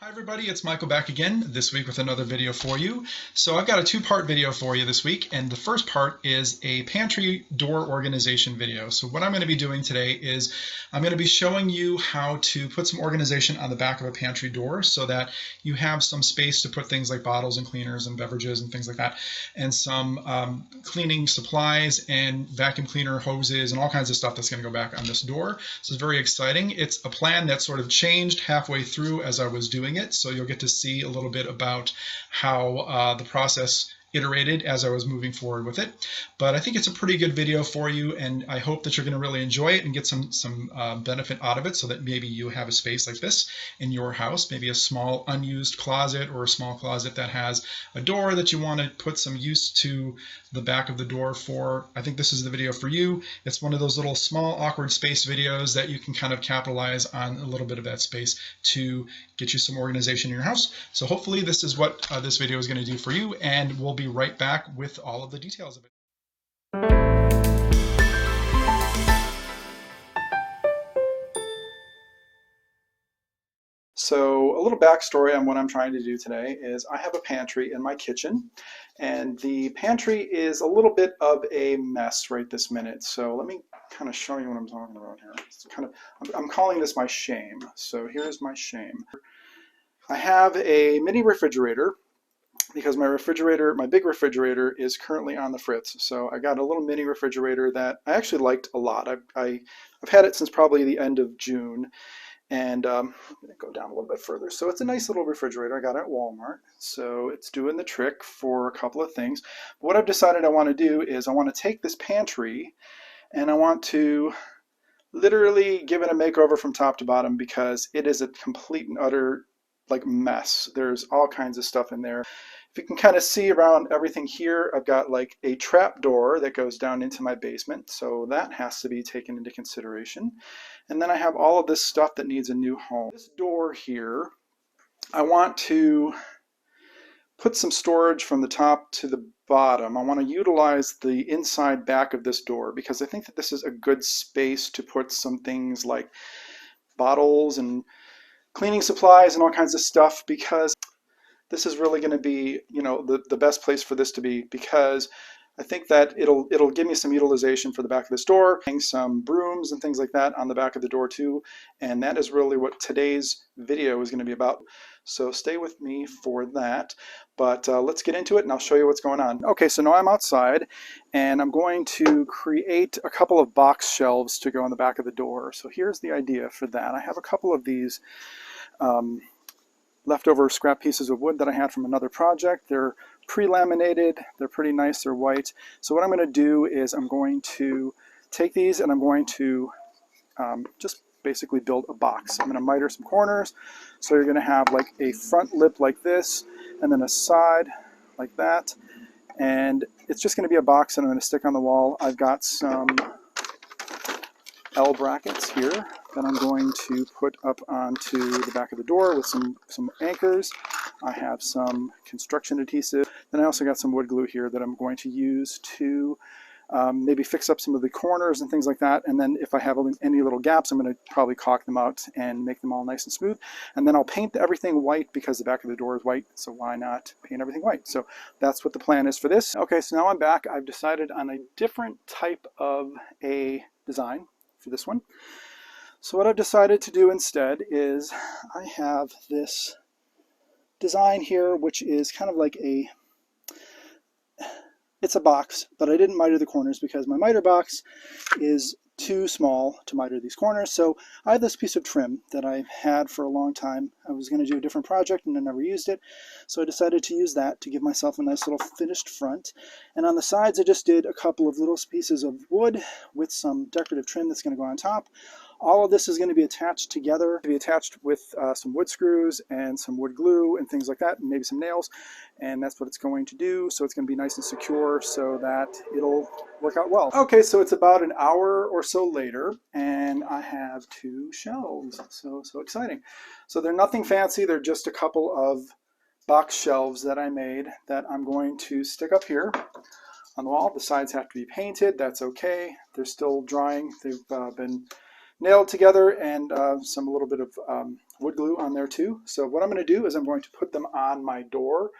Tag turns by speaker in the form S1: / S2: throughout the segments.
S1: Hi everybody, it's Michael back again this week with another video for you. So I've got a two-part video for you this week, and the first part is a pantry door organization video. So what I'm going to be doing today is I'm going to be showing you how to put some organization on the back of a pantry door so that you have some space to put things like bottles and cleaners and beverages and things like that, and some cleaning supplies and vacuum cleaner hoses and all kinds of stuff that's going to go back on this door. So it's very exciting. It's a plan that sort of changed halfway through as I was doing it, so you'll get to see a little bit about how the process iterated as I was moving forward with it. But I think it's a pretty good video for you, and I hope that you're going to really enjoy it and get some benefit out of it, so that maybe you have a space like this in your house, maybe a small unused closet or a small closet that has a door that you want to put some use to the back of the door for. I think this is the video for you. It's one of those little small awkward space videos that you can kind of capitalize on a little bit of that space to get you some organization in your house. So hopefully this is what this video is going to do for you, and we'll be right back with all of the details of it. So a little backstory on what I'm trying to do today is I have a pantry in my kitchen, and the pantry is a little bit of a mess right this minute. So let me kind of show you what I'm talking about here. It's I'm calling this my shame. So here's my shame. I have a mini refrigerator because my big refrigerator is currently on the fritz. So I got a little mini refrigerator that I actually liked a lot. I've had it since probably the end of June. And I'm going to go down a little bit further. So it's a nice little refrigerator. I got it at Walmart. So it's doing the trick for a couple of things. But what I've decided I want to do is I want to take this pantry and I want to literally give it a makeover from top to bottom, because it is a complete and utter mess. There's all kinds of stuff in there. If you can kind of see around everything here, I've got like a trap door that goes down into my basement, so that has to be taken into consideration. And then I have all of this stuff that needs a new home. This door here, I want to put some storage from the top to the bottom. I want to utilize the inside back of this door because I think that this is a good space to put some things like bottles and cleaning supplies and all kinds of stuff, because this is really going to be, the best place for this to be, because I think that it'll give me some utilization for the back of this door, some brooms and things like that on the back of the door too. And that is really what today's video is going to be about. So stay with me for that. But let's get into it and I'll show you what's going on. Okay, so now I'm outside and I'm going to create a couple of box shelves to go on the back of the door. So here's the idea for that. I have a couple of these leftover scrap pieces of wood that I had from another project. They're pre-laminated, they're pretty nice, they're white. So what I'm going to do is I'm going to take these and I'm going to just basically build a box. I'm going to miter some corners. So you're going to have like a front lip like this, and then a side like that. And it's just going to be a box that I'm going to stick on the wall. I've got some L brackets here that I'm going to put up onto the back of the door with some anchors. I have some construction adhesive. Then I also got some wood glue here that I'm going to use to maybe fix up some of the corners and things like that. And then if I have any little gaps, I'm going to probably caulk them out and make them all nice and smooth. And then I'll paint everything white because the back of the door is white. So why not paint everything white? So that's what the plan is for this. Okay, so now I'm back. I've decided on a different type of a design for this one. So what I've decided to do instead is I have this design here, which is kind of like it's a box, but I didn't miter the corners because my miter box is too small to miter these corners. So I have this piece of trim that I've had for a long time. I was going to do a different project and I never used it. So I decided to use that to give myself a nice little finished front. And on the sides, I just did a couple of little pieces of wood with some decorative trim that's going to go on top. All of this is going to be attached together, to be attached with some wood screws and some wood glue and things like that, and maybe some nails. And that's what it's going to do. So it's going to be nice and secure so that it'll work out well. Okay, so it's about an hour or so later, and I have two shelves. So exciting. So they're nothing fancy. They're just a couple of box shelves that I made that I'm going to stick up here on the wall. The sides have to be painted. That's okay. They're still drying. They've been nailed together, and some a little bit of wood glue on there too. So what I'm going to do is I'm going to put them on my door,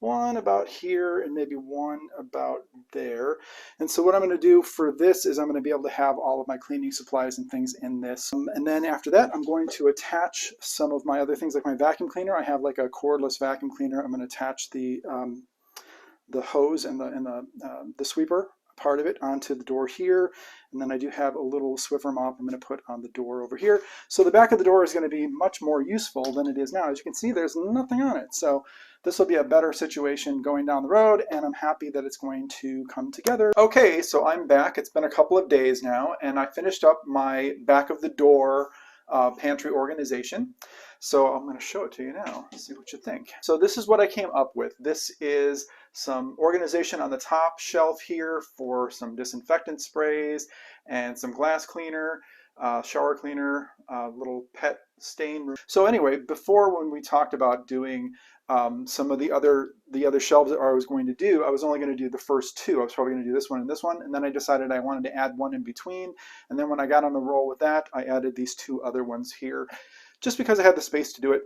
S1: one about here and maybe one about there. And so what I'm going to do for this is I'm going to be able to have all of my cleaning supplies and things in this. And then after that, I'm going to attach some of my other things like my vacuum cleaner. I have like a cordless vacuum cleaner. I'm going to attach the hose and the sweeper part of it onto the door here, and then I do have a little Swiffer mop I'm going to put on the door over here. So the back of the door is going to be much more useful than it is now. As you can see, there's nothing on it, so this will be a better situation going down the road, and I'm happy that it's going to come together. Okay, so I'm back. It's been a couple of days now, and I finished up my back of the door pantry organization. So I'm going to show it to you now, see what you think. So this is what I came up with. This is some organization on the top shelf here for some disinfectant sprays and some glass cleaner, shower cleaner, little pet stain. So anyway, before when we talked about doing some of the other shelves that I was going to do, I was only going to do the first two. I was probably going to do this one, and then I decided I wanted to add one in between. And then when I got on the roll with that, I added these two other ones here, just because I had the space to do it.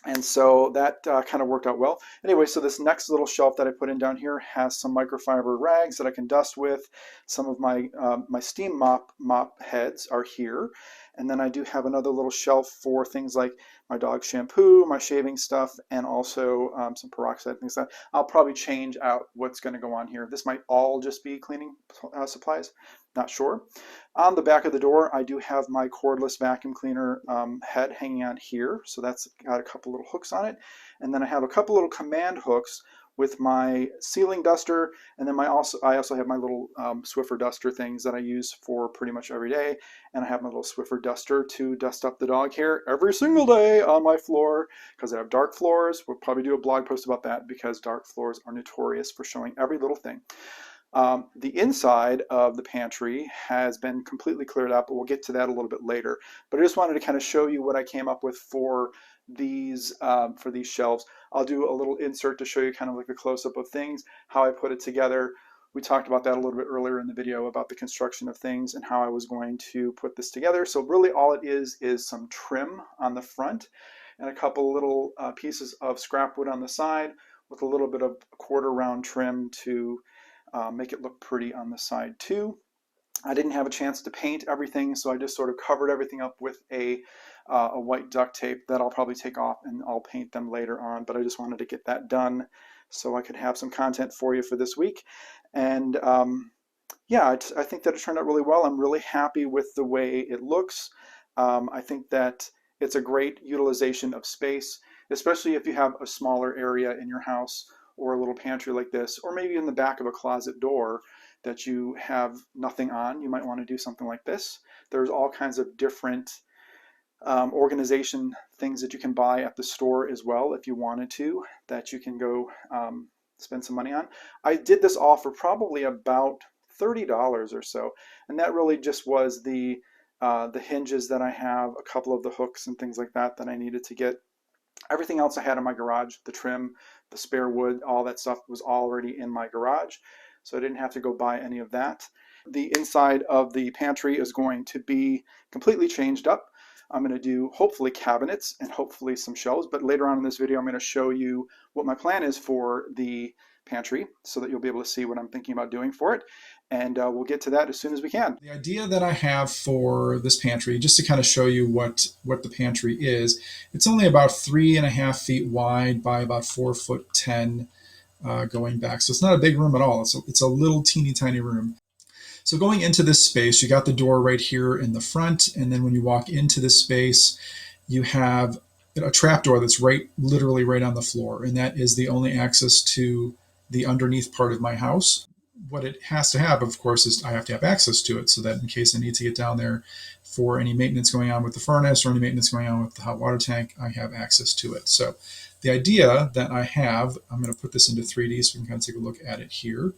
S1: And so that kind of worked out well. Anyway, so this next little shelf that I put in down here has some microfiber rags that I can dust with. Some of my my steam mop heads are here. And then I do have another little shelf for things like my dog shampoo, my shaving stuff, and also some peroxide, things like that. I'll probably change out what's going to go on here. This might all just be cleaning supplies, not sure. On the back of the door, I do have my cordless vacuum cleaner head hanging on here. So that's got a couple little hooks on it. And then I have a couple little command hooks with my ceiling duster, and then I also have my little Swiffer duster things that I use for pretty much every day, and I have my little Swiffer duster to dust up the dog hair every single day on my floor because I have dark floors. We'll probably do a blog post about that because dark floors are notorious for showing every little thing. The inside of the pantry has been completely cleared up, but we'll get to that a little bit later. But I just wanted to kind of show you what I came up with for these shelves. I'll do a little insert to show you kind of like a close-up of things, how I put it together. We talked about that a little bit earlier in the video about the construction of things and how I was going to put this together. So really all it is some trim on the front and a couple little pieces of scrap wood on the side with a little bit of quarter round trim to make it look pretty on the side too. I didn't have a chance to paint everything, so I just sort of covered everything up with a white duct tape that I'll probably take off and I'll paint them later on, but I just wanted to get that done so I could have some content for you for this week. And yeah, I think that it turned out really well. I'm really happy with the way it looks. I think that it's a great utilization of space, especially if you have a smaller area in your house or a little pantry like this, or maybe in the back of a closet door that you have nothing on. You might want to do something like this. There's all kinds of different organization things that you can buy at the store as well if you wanted to, that you can go spend some money on. I did this all for probably about $30 or so, and that really just was the hinges that I have, a couple of the hooks and things like that that I needed to get. Everything else I had in my garage, the trim, the spare wood, all that stuff was already in my garage, so I didn't have to go buy any of that. The inside of the pantry is going to be completely changed up. I'm going to do hopefully cabinets and hopefully some shelves, but later on in this video I'm going to show you what my plan is for the pantry so that you'll be able to see what I'm thinking about doing for it, and we'll get to that as soon as we can. The idea that I have for this pantry, just to kind of show you what the pantry is, it's only about 3.5 feet wide by about 4'10" going back, so it's not a big room at all. It's a little teeny tiny room. So going into this space, you got the door right here in the front, and then when you walk into this space, you have a trap door that's literally right on the floor, and that is the only access to the underneath part of my house. What it has to have, of course, is I have to have access to it so that in case I need to get down there for any maintenance going on with the furnace or any maintenance going on with the hot water tank, I have access to it. So the idea that I have, I'm going to put this into 3D so we can kind of take a look at it here.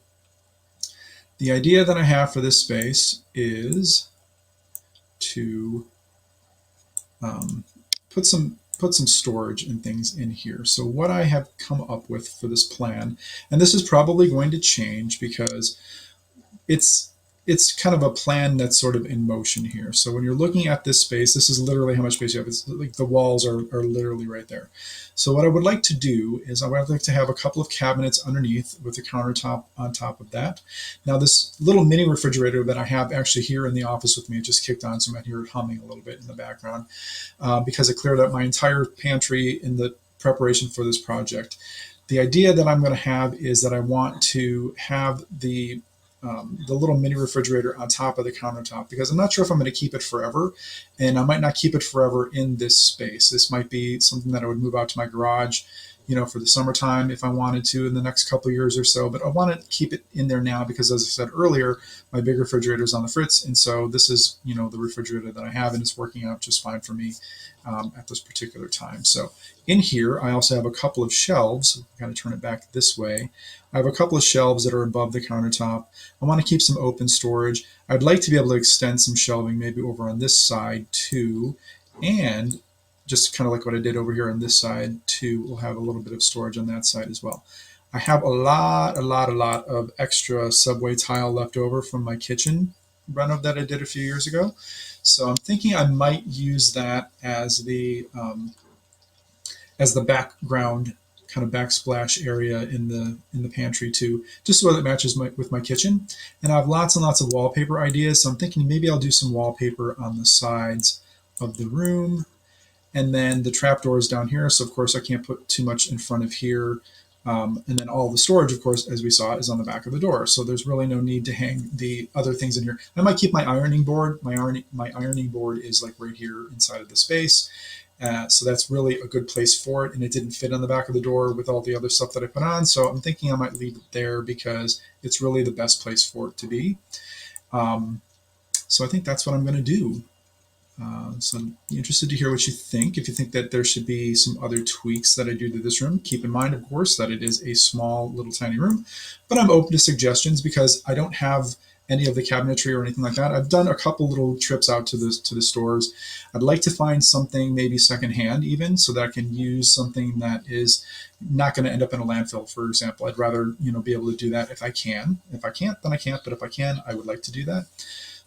S1: The idea that I have for this space is to put some storage and things in here. So what I have come up with for this plan, and this is probably going to change because it's
S2: it's kind of a plan that's sort of in motion here. So when you're looking at this space, this is literally how much space you have. It's like the walls are literally right there. So what I would like to do is I would like to have a couple of cabinets underneath with a countertop on top of that. Now this little mini refrigerator that I have actually here in the office with me, it just kicked on, so you might hear it humming a little bit in the background because I cleared out my entire pantry in the preparation for this project. The idea that I'm going to have is that I want to have the little mini refrigerator on top of the countertop because I'm not sure if I'm going to keep it forever, and I might not keep it forever in this space. This might be something that I would move out to my garage, for the summertime if I wanted to in the next couple of years or so. But I want to keep it in there now because, as I said earlier, my big refrigerator is on the fritz, and so this is the refrigerator that I have, and it's working out just fine for me at this particular time. So in here, I also have a couple of shelves. Kind of turn it back this way. I have a couple of shelves that are above the countertop. I want to keep some open storage. I'd like to be able to extend some shelving maybe over on this side too, and just kind of like what I did over here on this side too, we'll have a little bit of storage on that side as well. I have a lot of extra subway tile left over from my kitchen reno that I did a few years ago. So I'm thinking I might use that as the background kind of backsplash area in the pantry too, just so that it matches with my kitchen. And I have lots and lots of wallpaper ideas, so I'm thinking maybe I'll do some wallpaper on the sides of the room. And then the trapdoor is down here, so of course I can't put too much in front of here. And then all the storage, of course, as we saw, is on the back of the door. So there's really no need to hang the other things in here. I might keep my ironing board. My ironing board is like right here inside of the space. So that's really a good place for it. And it didn't fit on the back of the door with all the other stuff that I put on. So I'm thinking I might leave it there because it's really the best place for it to be. So I think that's what I'm going to do. So I'm interested to hear what you think. If you think that there should be some other tweaks that I do to this room, keep in mind, of course, that it is a small, little tiny room, but I'm open to suggestions because I don't have any of the cabinetry or anything like that. I've done a couple little trips out to the stores. I'd like to find something maybe secondhand even so that I can use something that is not going to end up in a landfill, for example. I'd rather, be able to do that if I can. If I can't, then I can't, but if I can, I would like to do that.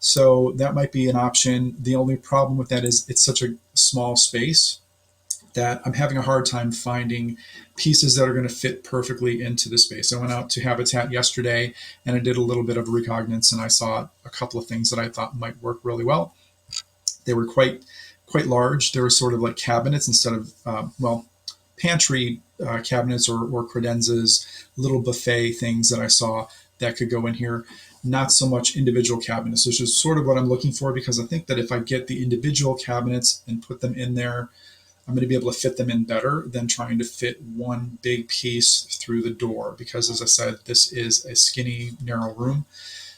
S2: So that might be an option. The only problem with that is it's such a small space that I'm having a hard time finding pieces that are going to fit perfectly into the space. I went out to Habitat yesterday and I did a little bit of recognizance, and I saw a couple of things that I thought might work really well. They were quite large. They were sort of like cabinets instead of, pantry cabinets or credenzas, little buffet things that I saw that could go in here. Not so much individual cabinets, which is sort of what I'm looking for, because I think that if I get the individual cabinets and put them in there, I'm going to be able to fit them in better than trying to fit one big piece through the door. Because as I said, this is a skinny, narrow room.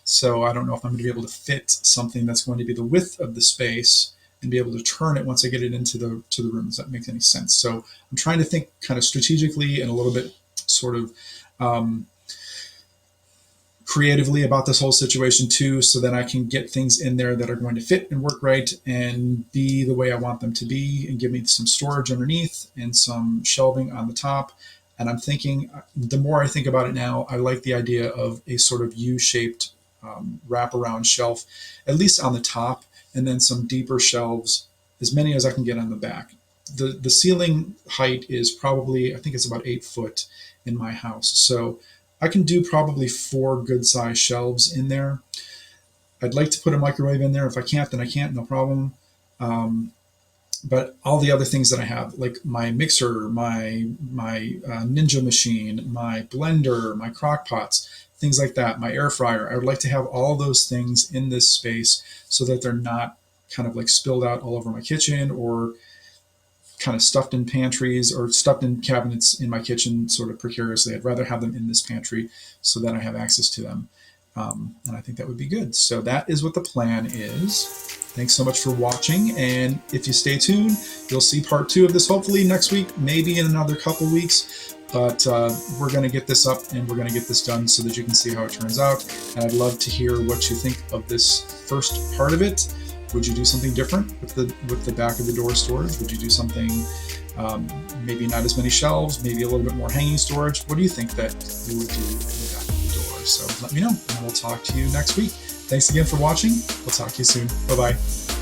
S2: So I don't know if I'm going to be able to fit something that's going to be the width of the space and be able to turn it once I get it into the room. Does that make any sense? So I'm trying to think kind of strategically and a little bit sort of creatively about this whole situation too, so that I can get things in there that are going to fit and work right and be the way I want them to be, and give me some storage underneath and some shelving on the top. And I'm thinking, the more I think about it now, I like the idea of a sort of U-shaped wraparound shelf, at least on the top, and then some deeper shelves, as many as I can get on the back. The ceiling height is probably, I think it's about 8 foot in my house. So I can do probably 4 good size shelves in there. I'd like to put a microwave in there. If I can't, then I can't, no problem. But all the other things that I have, like my mixer, my Ninja machine, my blender, my crock pots, things like that, my air fryer, I would like to have all those things in this space so that they're not kind of like spilled out all over my kitchen or kind of stuffed in pantries or stuffed in cabinets in my kitchen sort of precariously. I'd rather have them in this pantry so that I have access to them. And I think that would be good. So that is what the plan is. Thanks so much for watching. And if you stay tuned, you'll see part 2 of this hopefully next week, maybe in another couple weeks. But we're going to get this up and we're going to get this done so that you can see how it turns out. And I'd love to hear what you think of this first part of it. Would you do something different with the back of the door storage? Would you do something, maybe not as many shelves, maybe a little bit more hanging storage? What do you think that you would do in the back of the door? So let me know, and we'll talk to you next week. Thanks again for watching. We'll talk to you soon. Bye-bye.